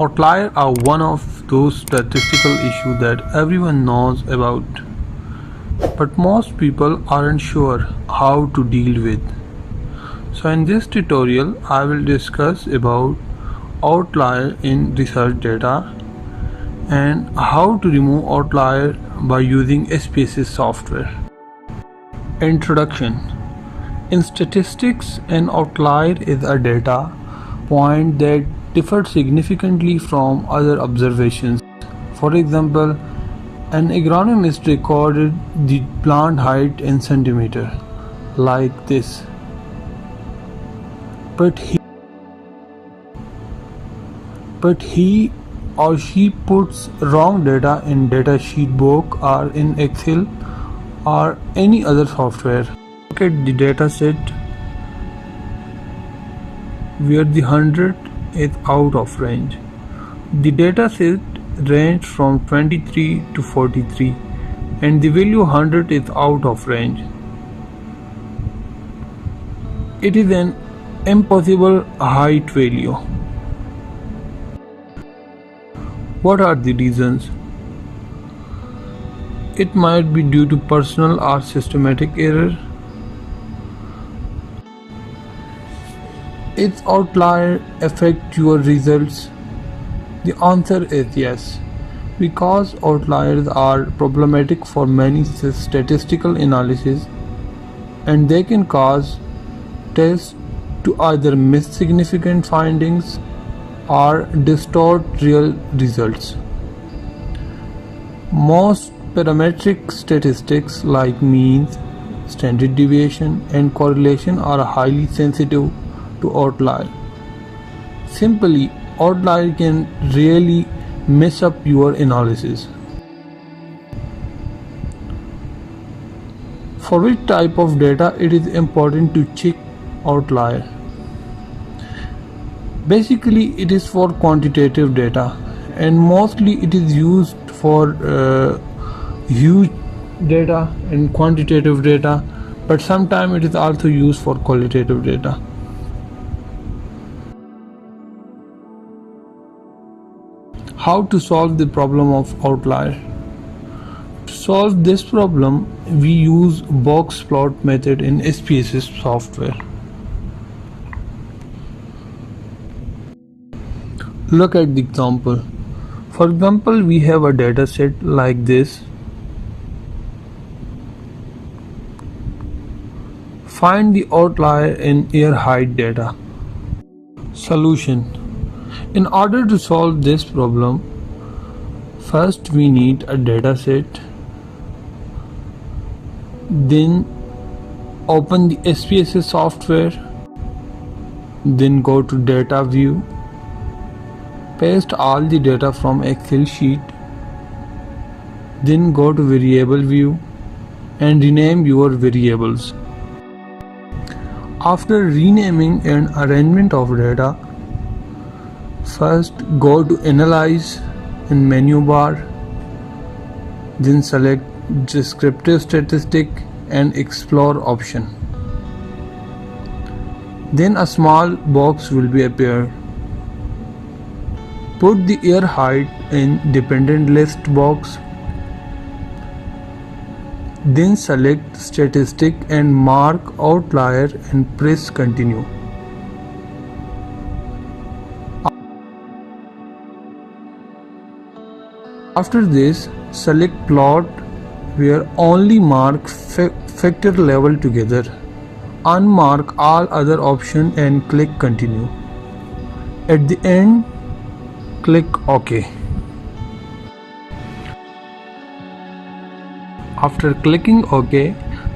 Outliers are one of those statistical issues that everyone knows about, but most people aren't sure how to deal with. So in this tutorial, I will discuss about outlier in research data and how to remove outlier by using SPSS software. Introduction. In statistics, an outlier is a data point that differs significantly from other observations. For example, an agronomist recorded the plant height in centimeter, like this. But he or she puts wrong data in datasheet book or in Excel or any other software. Look at the data set where the 100 is out of range. The data set ranged from 23 to 43 and the value 100 is out of range. It is an impossible height value. What are the reasons? It might be due to personal or systematic error. Its outlier affect your results? The answer is yes, because outliers are problematic for many statistical analysis and they can cause tests to either miss significant findings or distort real results. Most parametric statistics like means, standard deviation, and correlation are highly sensitive to outlier. Simply, outlier can really mess up your analysis. For which type of data it is important to check outlier? Basically, it is for quantitative data and mostly it is used for huge data and quantitative data, but sometimes it is also used for qualitative data. How to solve the problem of outlier? To solve this problem, we use box plot method in SPSS software. Look at the example. For example, we have a data set like this. Find the outlier in air height data. Solution. In order to solve this problem, first we need a data set. Then open the SPSS software. Then go to data view. Paste all the data from Excel sheet. Then go to variable view and rename your variables. After renaming and arrangement of data, first go to analyze in menu bar. Then select descriptive statistic and explore option. Then a small box will be appear. Put the air height in dependent list box. Then select statistic and mark outlier and press continue. After this, select plot where only mark factor level together. Unmark all other options and click continue. At the end, click OK. After clicking OK,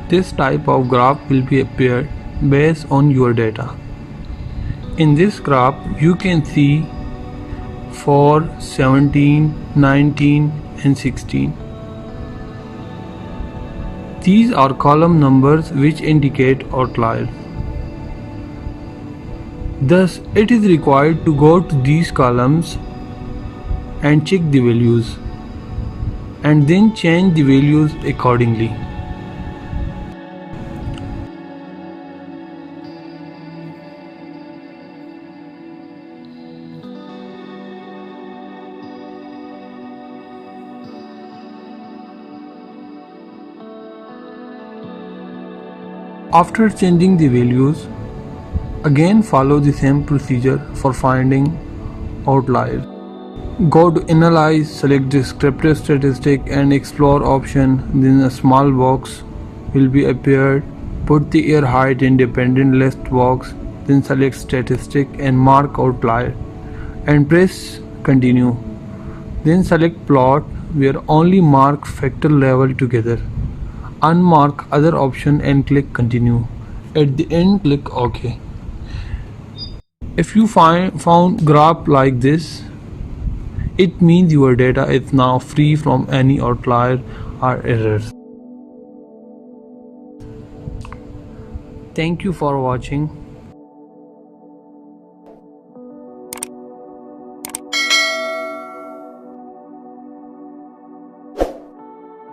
this type of graph will be appeared based on your data. In this graph, you can see 4, 17, 19 and 16. These are column numbers which indicate outlier. Thus, it is required to go to these columns and check the values and then change the values accordingly. After changing the values, again follow the same procedure for finding outliers. Go to Analyze, select Descriptive Statistic and Explore option, then a small box will be appeared. Put the error height in dependent list box, then select Statistic and mark Outlier and press Continue. Then select Plot where only mark factor level together. Unmark other option and click Continue. At the end, click OK. If you found graph like this, it means your data is now free from any outlier or errors. Thank you for watching.